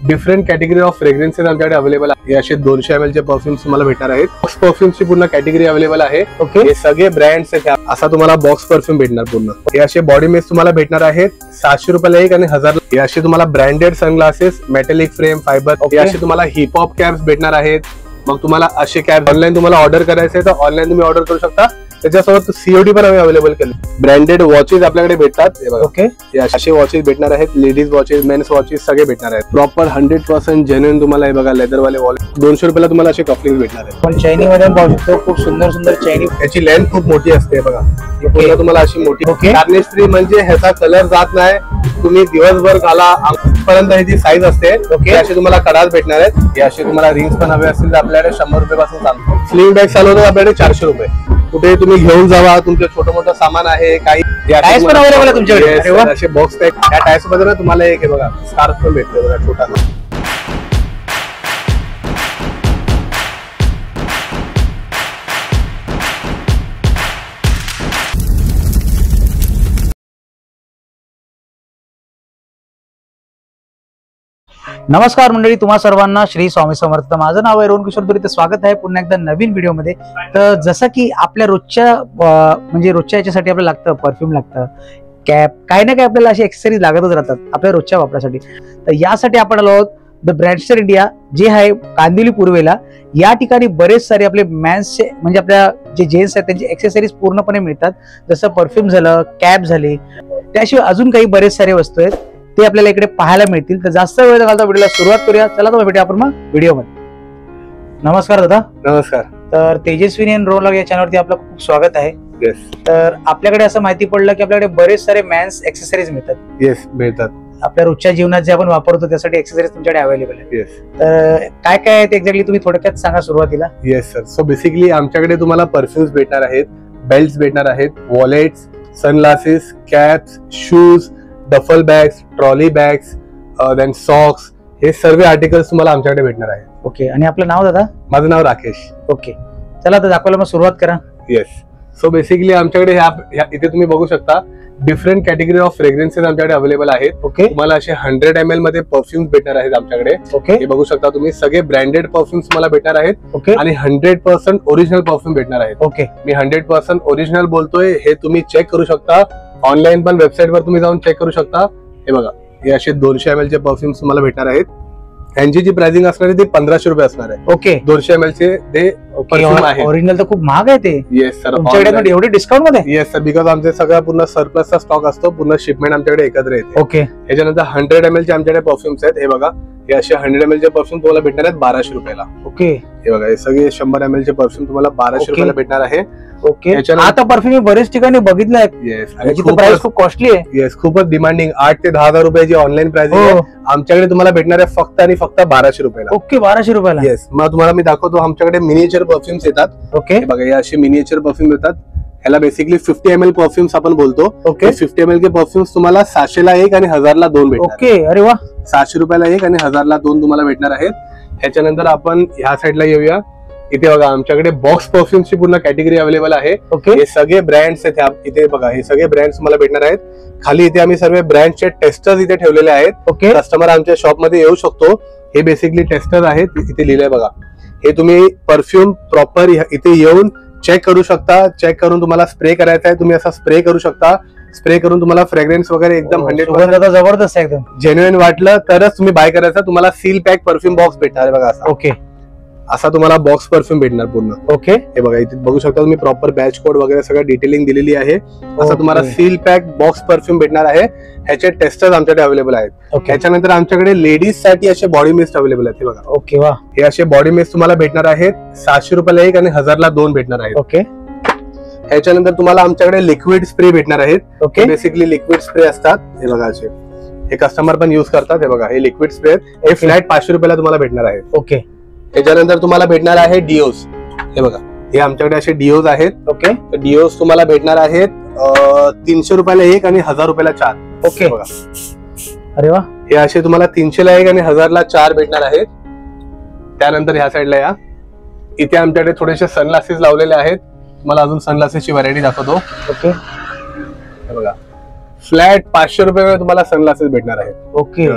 Different category of fragrances आमच्याकडे available आहे। असे 200 ml चे परफ्यूम्स तुम्हाला भेटणार आहेत। बॉक्स परफ्यूमची पूर्ण कॅटेगरी अवेलेबल आहे। हे सगळे ब्रँड्स आहेत। असा तुम्हाला बॉक्स परफ्यूम भेटणार पूर्ण। हे असे बॉडी मिस्ट तुम्हाला भेटणार आहेत 700 रुपयाला एक आणि 1000। हे असे तुम्हाला branded sunglasses metallic frame fibre, हे असे तुम्हाला हिप हॉप कॅप्स भेटणार आहेत। मग तुम्हाला असे कॅप ऑनलाईन तुम्हाला ऑर्डर करायचे तर ऑनलाईन तुम्ही ऑर्डर करू शकता। त्याच्यासोबत सीओडी पण आम्ही अवेलेबल केले। ब्रँडेड वॉचेस आपल्याकडे भेटतात। हे असे वॉचेस भेटणार आहेत। लेडीज वॉचेस, मेन्स वॉचेस सगळे भेटणार आहेत। प्रॉपर 100% जेन्युइन तुम्हाला हे बघा लेदर वाले वॉलेट 200 रुपयाला तुम्हाला असे कपलिंग भेटणार आहेत। पण चैनी मध्ये पाहू शकतो खूप सुंदर सुंदर चैनी। याची लेंथ खूप मोठी असते बघा। पूर्ण तुम्हाला अशी मोठी टार्निश फ्री म्हणजे ह्याचा कलर जात नाही। तुम्ही दिवसभर घाला पर्यंत ह्याची साईज असते। असे तुम्हाला कडाच भेटणार आहेत। हे असे तुम्हाला रिंग्स पण हवे असतील तर आपल्याकडे 100 रुपयापासून चालतो। स्लिंग बॅग चालू होतो आपल्याकडे 400 रुपये। कुठे तुम्ही घेऊन जावा, तुमचं छोटं मोठं सामान आहे काही टायर्स पण अवेलेबल आहे तुमच्याकडे। असे बॉक्स टाईप त्या टायर्स मध्ये ना तुम्हाला एक हे बघा स्कार्फ पण भेटते बघा छोटा। नमस्कार मंडळी, तुम्हा सर्वांना श्री स्वामी समर्थ। माझं नाव आहे रोहन किशोर दुरी। स्वागत आहे पुन्हा एकदा नवीन व्हिडिओ मध्ये। तर जसं की आपल्या रोजच्या रोजच्या याच्यासाठी आपल्याला लागतं परफ्यूम, लागतं कॅप, काही ना काही आपल्याला अशी एक्सेसरीज लागतच राहतात आपल्या रोजच्या वापरासाठी। तर यासाठी आपण आलो आहोत द ब्रँडस्टर इंडिया, जे आहे कांदिवली पूर्वेला। या ठिकाणी बरेच सारे आपले मॅन्सचे म्हणजे आपल्या जे जेंट्स आहेत त्यांचे एक्सेसरीज पूर्णपणे मिळतात। जसं परफ्यूम झालं, कॅप झाले, त्याशिवाय अजून काही बरेच सारे वस्तू आहेत ते आपल्याला इकडे पाहायला मिळतील। तर जास्त वेळ न घालता व्हिडिओला सुरुवात करूया। चला तर भेटूया आपण मग व्हिडिओ मध्ये। नमस्कार दादा। नमस्कार। तर तेजस्विनी एंड रोहन या चॅनलवरती आपलं खूप स्वागत आहे। तर आपल्याकडे असं माहिती पडलं की आपल्याकडे बरेच सारे मॅन्स एक्सेसरीज मिळतात। येस, मिळतात। आपल्या रोजच्या जीवनात जे आपण वापरतो त्यासाठी एक्सेसरीज तुमच्याकडे अवेलेबल आहे। येस। तर काय काय आहे ते एक्झॅक्टली तुम्ही थोडक्यात सांगा सुरुवातीला। Yes sir. सो बेसिकली आमच्याकडे तुम्हाला परफ्यूम्स भेटणार आहेत, बेल्ट्स भेटणार आहेत, wallets, sunglasses, caps, shoes, duffel bags, trolley bags, then socks, हे सर्व आर्टिकल्स तुम्हाला आमच्याकडे भेटणार आहेत। ओके। आणि आपलं नाव दादा? माझं नाव राकेश। ओके, चला तर दाखवायला मग सुरुवात करा। येस। सो बेसिकली आमच्याकडे इथे तुम्ही बघू शकता डिफरंट कॅटेगरी ऑफ फ्रेग्रन्सेस आमच्याकडे अवेलेबल आहेत। ओके। तुम्हाला असे 100 ml मध्ये परफ्यूम्स भेटणार आहेत आमच्याकडे। ओके। हे बघू शकता तुम्ही, सगळे ब्रँडेड परफ्यूम्स तुम्हाला भेटणार आहेत। ओके। आणि 100% ओरिजिनल परफ्यूम भेटणार आहेत। ओके। मी 100% ओरिजिनल बोलतोय, हे तुम्ही चेक करू शकता ऑनलाईन, पण वेबसाईट वर तुम्ही जाऊन चेक करू शकता। हे बघा, हे असे 200 ml चे परफ्यूम्स तुम्हाला भेटणार आहेत। यांची जी प्राइसिंग असणार आहे ती 1500 रुपये असणार आहे। ओके। 200 ml चे ते परफ्यूम आहे। ओरिजिनल तर खूप महाग आहे ते। Yes sir. तुमच्याकडे एवढे डिस्काउंट मध्ये? येस सर, बिकॉज आमचे सगळा पूर्ण सरप्लसचा स्टॉक असतो, पूर्ण शिपमेंट आमच्याकडे एकत्र येते। ओके। ह्याच्यानंतर 100 ml चे आमच्याकडे परफ्यूम्स आहेत। हे बघा, हे असे 100 ml चे परफ्यूम तुम्हाला भेटणार आहेत 1200 रुपयाला। ओके। हे बघा, हे सगळे 100 ml चे परफ्यूम तुम्हाला 1200 रुपयाला भेटणार आहे। ओके। आता परफ्यूम मी बरेच ठिकाणी बघितलंय। येस। प्राइस खूप कॉस्टली आहे। येस, खूपच डिमांडिंग। 8 ते 10,000 रुपयाची ऑनलाईन प्राइस आहे। आमच्याकडे तुम्हाला भेटणार आहे फक्त आणि फक्त 1200 रुपयाला। ओके, 1200 रुपयाला। येस। मग तुम्हाला मी दाखवतो, आमच्याकडे मिनिएचर परफ्यूम्स येतात। ओके। बघा, हे असे मिनिएचर परफ्यूम येतात। ह्याला बेसिकली 50 ml परफ्यूम्स आपण बोलतो। ओके। 50 ml के परफ्यूम्स तुम्हाला 700 ला एक आणि 1000 ला 2 भेटणार। ओके। अरे वा। 700 रुपयाला एक आणि 1000 ला 2 तुम्हाला भेटणार आहेत। ह्याच्यानंतर आपण ह्या साईडला येऊया। इथे बघा, आमच्याकडे बॉक्स परफ्यूमची पूर्ण कॅटेगरी अवेलेबल आहे। ओके। हे सगळे ब्रँड्स आहेत। इथे बघा, हे सगळे ब्रँड्स मला भेटणार आहेत। खाली इथे आम्ही सर्व ब्रँडचे टेस्टर्स इथे ठेवलेले आहेत। ओके। कस्टमर आमच्या शॉप मध्ये येऊ शकतो। हे बेसिकली टेस्टर आहेत, इथे लिहिलंय बघा। हे तुम्ही परफ्यूम प्रॉपर इथे येऊन चेक करू शकता। चेक करून तुम्हाला स्प्रे करायचा आहे, तुम्ही असा स्प्रे करू शकता। स्प्रे करून तुम्हाला फ्रेग्रन्स वगैरे एकदम 100% जबरदस्त आहे, एकदम जेन्युइन वाटलं तरच तुम्ही बाय करायचा। तुम्हाला सील पॅक परफ्यूम बॉक्स भेटणार आहे बघा असा। ओके। असा तुम्हाला बॉक्स परफ्यूम भेटणार पूर्ण। ओके। हे बघा, इथे बघू शकता तुम्ही प्रॉपर बॅच कोड वगैरे सगळं डिटेलिंग दिलेली आहे। असं तुम्हाला सील पॅक बॉक्स परफ्यूम भेटणार आहे। ह्याचे टेस्टर्स आमच्याकडे अवेलेबल आहेत। त्याच्यानंतर आमच्याकडे लेडीज साठी असे बॉडी मिस्ट अवेलेबल आहेत। हे बघा। ओके। वा। हे असे बॉडी मिस्ट तुम्हाला भेटणार आहेत 700 रुपयाला एक आणि 1000 ला 2 भेटणार आहेत। ओके। ह्याच्यानंतर तुम्हाला आमच्याकडे लिक्विड स्प्रे भेटणार आहेत। ओके। बेसिकली लिक्विड स्प्रे असतात। हे बघा, असे हे कस्टमर पण युज करतात। हे बघा, हे लिक्विड स्प्रे आहेत। हे फ्लॅट 500 रुपयाला तुम्हाला भेटणार आहेत। ओके। त्याच्यानंतर तुम्हाला भेटणार आहे डिओज। हे बघा, हे आमच्याकडे असे डिओज आहेत। ओके। डिओज तुम्हाला भेटणार आहेत 300 रुपयाला एक आणि 1000 रुपयाला 4। ओके। बघा, अरे वा। हे असे तुम्हाला 300 ला एक आणि 1000 ला 4 भेटणार आहेत। त्यानंतर ह्या साईडला या, इथे आमच्याकडे थोडेसे सनग्लासेस लावलेले आहेत। तुम्हाला अजून सनग्लासेसची व्हरायटी दाखवतो। ओके। हे बघा, फ्लॅट 500 रुपये तुम्हाला सनग्लासेस भेटणार आहेत। ओके।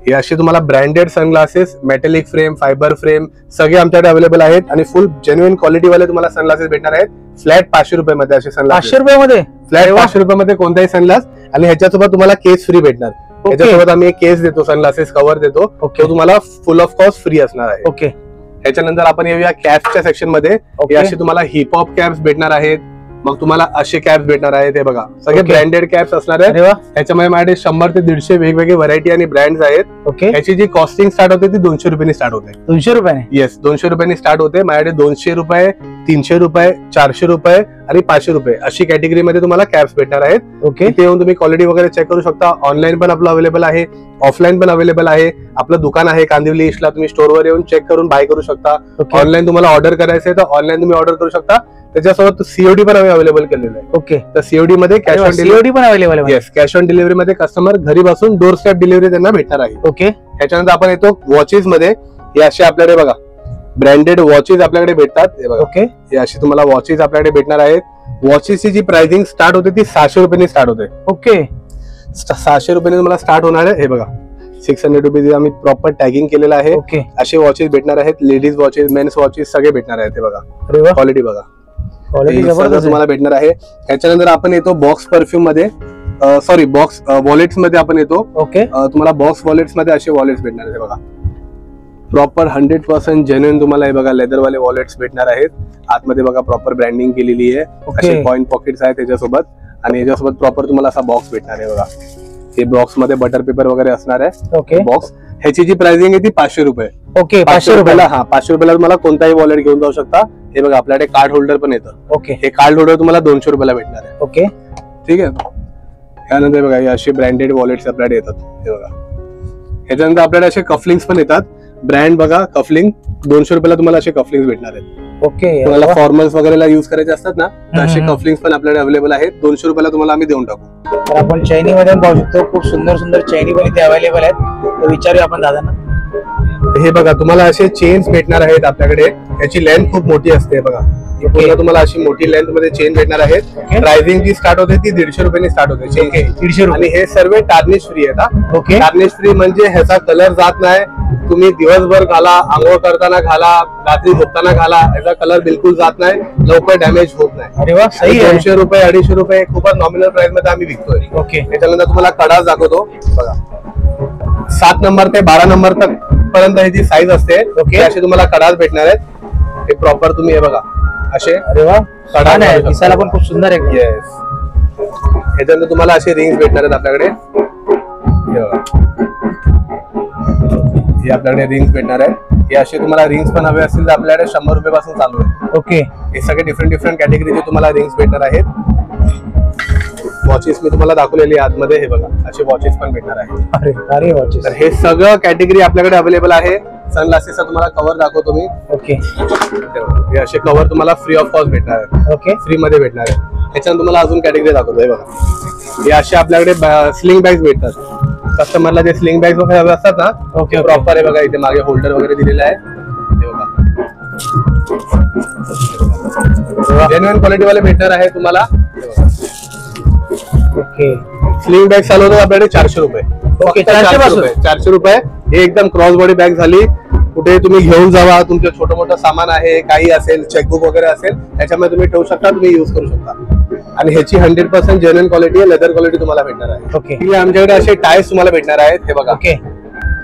हे असे तुम्हाला branded sunglasses, metallic frame, fibre frame सगळे आमच्याकडे अवेलेबल आहेत आणि फुल जेन्युइन क्वालिटी वाले तुम्हाला सनग्लासेस भेटणार आहेत. फ्लॅट 500 रुपयामध्ये असे सनग्लासेस. 500 रुपयामध्ये फ्लॅट 500 रुपयामध्ये कोणताही सनग्लास आणि ह्याच्यासोबत तुम्हाला केस फ्री भेटणार. ह्याच्यासोबत आम्ही एक केस देतो, सनग्लासेस कव्हर देतो, तो तुम्हाला फुल ऑफ कॉस्ट फ्री असणार आहे. ओके. ह्याच्यानंतर आपण येऊया कॅप्सच्या सेक्शन मध्ये. हे असे तुम्हाला हिप हॉप कॅप्स भेटणार आहेत. मग तुम्हाला असे कॅप्स भेटणार आहेत. हे बघा सगळे ब्रँडेड कॅप्स असणार आहेत. ह्याच्यामध्ये माझ्याकडे 100 ते 150 वेगवेगळे व्हरायटी आणि ब्रँड्स आहेत. ओके. ह्याची जी कॉस्टिंग स्टार्ट होते ती 200 रुपयांनी स्टार्ट होते. 200 रुपयाने? येस, 200 रुपयांनी स्टार्ट होते. माझ्याकडे 200 रुपये, 300 रुपये, 400 रुपये आणि 500 रुपये अशी कॅटेगरी मध्ये तुम्हाला कॅप्स भेटणार आहेत. ओके. इथे येऊन तुम्ही क्वालिटी वगैरे चेक करू शकता. ऑनलाईन पण आपलं अवेलेबल आहे, ऑफलाईन पण अवेलेबल आहे. आपलं दुकान आहे कांदिवली ईस्टला, तुम्ही स्टोअरवर येऊन चेक करून बाय करू शकता. ऑनलाईन तुम्हाला ऑर्डर करायचं आहे तर ऑनलाईन तुम्ही ऑर्डर करू शकता. त्याच्यासोबत सीओडी पण आम्ही अवेलेबल केलेलं आहे. ओके. तर सीओडी मध्ये कॅश ऑन सीओडी पण अवेलेबल आहे? येस, कॅश ऑन डिलिव्हरी मध्ये कस्टमर घरी बसून डोर स्टेप डिलिव्हरी त्यांना भेटणार आहे. ओके. त्याच्यानंतर आपण येतो वॉचेस मध्ये. हे असे आपल्याकडे बघा ब्रँडेड वॉचेस आपल्याकडे भेटतात. हे बघा. ओके. हे असे तुम्हाला वॉचेस आपल्याकडे भेटणार आहेत. वॉचेसची जी प्राइसिंग स्टार्ट होते ती 600 रुपयांनी स्टार्ट होते. ओके. 600 रुपयांनी तुम्हाला स्टार्ट होणार आहे. हे बघा 600 रुपीज आम्ही प्रॉपर टॅगिंग केलेलं आहे. ओके. असे वॉचेस भेटणार आहेत. लेडीज वॉचेस, मेन्स वॉचेस सगळे भेटणार आहेत. हे बघा क्वालिटी बघा, तुम्हाला भेटणार आहे. याच्यानंतर आपण येतो बॉक्स परफ्यूम मध्ये, सॉरी बॉक्स वॉलेट्स मध्ये आपण येतो. ओके. तुम्हाला बॉक्स वॉलेट्स मध्ये असे वॉलेट्स भेटणार आहेत. बघा प्रॉपर 100% जेन्युइन तुम्हाला हे बघा लेदर वाले वॉलेट्स भेटणार आहेत. आतमध्ये बघा प्रॉपर ब्रँडिंग केलेली आहे. असे कॉइन पॉकेट्स आहेत त्याच्यासोबत आणि याच्यासोबत प्रॉपर तुम्हाला असा बॉक्स भेटणार आहे. बघा हे बॉक्स मध्ये बटर पेपर वगैरे असणार आहे. ओके. बॉक्स ह्याची जी प्राइसिंग आहे ती 500 रुपये. ओके. 500 रुपयाला, हा 500 रुपयाला तुम्हाला कोणताही वॉलेट घेऊन जाऊ शकता. हे बघा आपल्याकडे कार्ड होल्डर पण येतं. ओके. हे कार्ड होल्डर तुम्हाला 200 रुपयाला भेटणार आहे. ओके. ठीक आहे. त्यानंतर बघा हे असे ब्रँडेड वॉलेट्स आपल्याकडे येतात. हे बघा ह्याच्यानंतर आपल्याकडे असे कफलिंग्स पण येतात. ब्रँड बघा कफलिंग 200 रुपयाला तुम्हाला असे कफलिंग्स भेटणार आहेत. ओके. तुम्हाला फॉर्मल्स वगैरेला युज करायचे असतात ना तर असे कफलिंग्स पण आपल्याकडे अवेलेबल आहेत. 200 रुपयाला तुम्हाला आम्ही देऊन टाकू. तर आपण चैनी मध्ये पाहू शकतो खूप सुंदर सुंदर चैनी पण इथे अवेलेबल आहेत. तर विचारूया आपण दादांना. हे बघा तुम्हाला असे चेन्स भेटणार आहेत आपल्याकडे. याची लेंथ खूप मोठी असते. बघा तुम्हाला अशी मोठी लेंथ मध्ये चेन भेटणार आहेत. प्राइसिंग जी स्टार्ट होते ती 150 रुपयांनी स्टार्ट होते. 150 रुपये. आणि हे सर्व टार्निश फ्री आहेत. ओके. टार्निश फ्री म्हणजे ह्याचा कलर जात नाही. तुम्ही दिवसभर घाला, आंघोळ करताना घाला, रात्री झोपताना घाला, याचा कलर बिलकुल जात नाही, लवकर डॅमेज होत नाही. अरे वा, सही आहे. 200 रुपये 250 रुपये खूपच नॉमिनल प्राइस मध्ये आम्ही विकतोय. ओके. त्याच्यानंतर तुम्हाला कडा दाखवतो. बघा 7 नंबर ते 12 नंबर तक पर्यंत ह्याची साईज असते. ओके. असे तुम्हाला कडाच भेटणार आहेत. हे प्रॉपर तुम्ही हे बघा असे. अरे वा, कडा आहे, दिसायला पण खूप सुंदर आहे. येस. ह्याच्यानंतर तुम्हाला असे रिंग्स भेटणार आहेत आपल्याकडे. हे आपल्याकडे रिंग्स भेटणार आहेत. हे असे तुम्हाला रिंग्स पण हवे असतील तर आपल्याकडे 100 रुपये पासून चालू आहे. ओके. हे सगळे डिफरंट कॅटेगरीचे तुम्हाला रिंग्स भेटणार आहेत. वॉचेस मी तुम्हाला दाखवलेली आतमध्ये. हे बघा असे वॉचेस पण भेटणार आहेत. अरे वॉचेस. तर हे सगळं कॅटेगरी आपल्याकडे अवेलेबल आहे. सनग्लासेसचा तुम्हाला कव्हर दाखवतो मी. ओके. हे असे कव्हर तुम्हाला फ्री ऑफ कॉस्ट भेटणार आहेत. ओके. फ्री मध्ये भेटणार आहे. ह्याच्यानंतर तुम्हाला अजून कॅटेगरी दाखवतो. हे बघा हे असे आपल्याकडे स्लिंग बॅग्स भेटतात. कस्टमरला जे स्लिंग बॅग्स वगैरे हवे असतात ना. ओके. प्रॉपर आहे बघा इथे मागे होल्डर वगैरे दिलेला आहे. हे बघा जेन्युइन क्वालिटी वाले भेटणार आहे तुम्हाला. ओके. स्लिंग बॅग चालवतो आपल्याकडे 400 रुपये. ओके. 400 रुपये. हे एकदम क्रॉस बॉडी बॅग झाली. कुठे तुम्ही घेऊन जावा, तुमचं छोटं मोठं सामान आहे, काही असेल, चेकबुक वगैरे असेल त्याच्यामध्ये तुम्ही ठेवू शकता, तुम्ही युज करू शकता. आणि ह्याची 100% जेन्युइन क्वालिटी आहे, लेदर क्वालिटी तुम्हाला भेटणार आहे. ओके. आमच्याकडे असे टायर्स तुम्हाला भेटणार आहेत. हे बघा. ओके.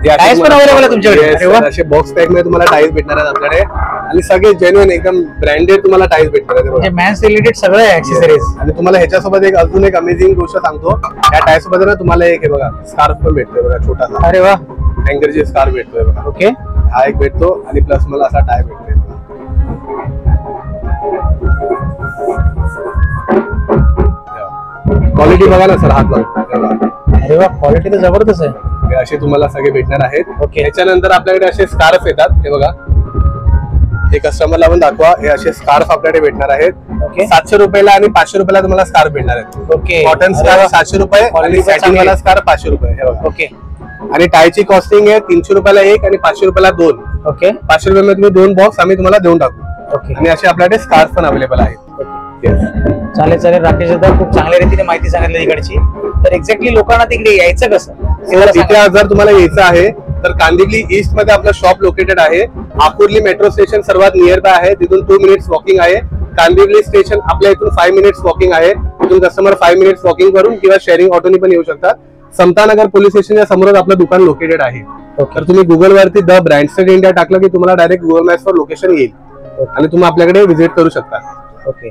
टायर्स पण अवेलेबल आहे तुमच्याकडे. असे बॉक्स पॅक मध्ये तुम्हाला टायर्स भेटणार आहेत आपल्याकडे आणि सगळे जेन्युइन एकदम ब्रँडेड तुम्हाला टायर्स भेटणार आहेत. म्हणजे मॅन्स रिलेटेड सगळं ऍक्सेसरीज. आणि तुम्हाला ह्याच्यासोबत एक अजून एक अमेझिंग गोष्ट सांगतो. या टायर्स सोबत ना तुम्हाला एक हे बघा स्कार्फ पण भेटतोय बघा छोटासा. अरे वा. हँगरची स्कार्फ भेटतोय बघा. ओके. हा एक भेटतो आणि प्लस मला असा टाय भेटतोय. क्वालिटी बघा ना सर, हात बघा. अरे वा, क्वालिटी तर जबरदस्त आहे. असे तुम्हाला सगळे भेटणार आहेत. ओके. त्याच्यानंतर आपल्याकडे असे स्कार्फ येतात. हे बघा हे कस्टमरला पण दाखवा. हे असे स्कार्फ आपल्याकडे भेटणार आहेत. ओके. 700 रुपयाला आणि 500 रुपयाला तुम्हाला स्कार्फ भेटणार आहेत. ओके. कॉटन स्कार्फ 700 रुपये आणि सॅटिन वाला स्कार्फ 500 रुपये. हे बघा. ओके. आणि टायची कॉस्टिंग आहे 300 रुपयाला एक आणि 500 रुपयाला 2. ओके. 500 रुपयामध्ये तुम्ही 2 बॉक्स आम्ही तुम्हाला देऊन टाकू. ओके. आणि असे आपल्याकडे स्कार्फ पण अवेलेबल आहेत. चालेल चालेल. राकेश दादा खूप चांगल्या रीतीने माहिती सांगितली इकडची. तर एक्झॅक्टली लोकांना तिकडे यायचं कसं ते जरा सांगा. इथे जर तुम्हाला यायचं आहे तर कांदिवली ईस्ट मध्ये आपलं शॉप लोकेटेड आहे. आकुर्ली मेट्रो स्टेशन सर्वात नियर बाय आहे, तिथून 2 मिनिट्स वॉकिंग आहे. कांदिवली स्टेशन आपल्या इथून 5 मिनिट्स वॉकिंग आहे. तिथून कस्टमर 5 मिनिट्स वॉकिंग करून किंवा शेअरिंग ऑटोनी पण येऊ शकतात. समतानगर पोलीस स्टेशनच्या समोरच आपलं दुकान लोकेटेड आहे. तर तुम्ही गुगल वरती द ब्रँडस्टेड इंडिया टाकलं की तुम्हाला डायरेक्ट गुगल मॅप्स वर लोकेशन येईल आणि तुम्ही आपल्याकडे व्हिजिट करू शकता. ओके,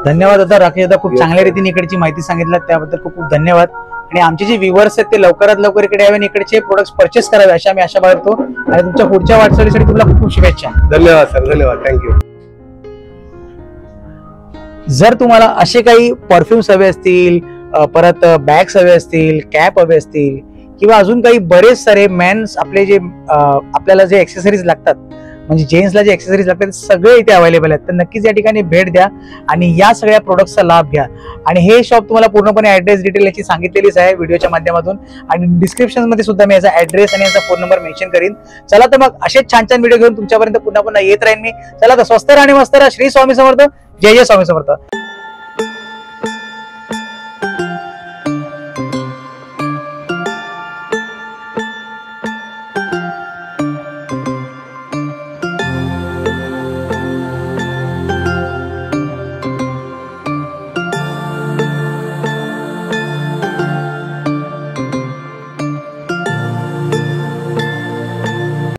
धन्यवाद दादा. राकेश दादा खूप चांगल्या रीतीने इकडची माहिती सांगितलं, त्याबद्दल खूप खूप धन्यवाद. आणि आमचे जे व्ह्युअर्स आहेत ते लवकरात लवकर इकडे यावे आणि इकडचे प्रोडक्ट्स परचेस करावे अशी आम्ही आशा बाळगतो. आणि तुमच्या पुढच्या वाटचालीसाठी तुम्हाला खूप खूप शुभेच्छा. धन्यवाद सर, धन्यवाद, थँक्यू. जर तुम्हाला असे काही परफ्युम्स हवे असतील, परत बॅग्स हवे असतील, कॅप हवे असतील किंवा अजून काही बरेच सारे मेन्स आपले जे आपल्याला जे एक्सेसरीज लागतात, म्हणजे जेंट्सला जे एक्सेसरीज लागतात सगळे इथे अवेलेबल आहेत. तर नक्कीच या ठिकाणी भेट द्या आणि या सगळ्या प्रोडक्ट्सचा लाभ घ्या. आणि हे शॉप तुम्हाला पूर्णपणे ऍड्रेस डिटेल याची सांगितलेलीच आहे व्हिडिओच्या माध्यमातून, आणि डिस्क्रिप्शन मध्ये सुद्धा मी याचा ऍड्रेस आणि याचा फोन नंबर मेन्शन करीन. चला तर मग असेच छान छान व्हिडिओ घेऊन तुमच्यापर्यंत पुन्हा पुन्हा येत राहीन मी. चला तर स्वस्त राहा आणि मस्त राहा. श्री स्वामी समर्थ. जय जय स्वामी समर्थ.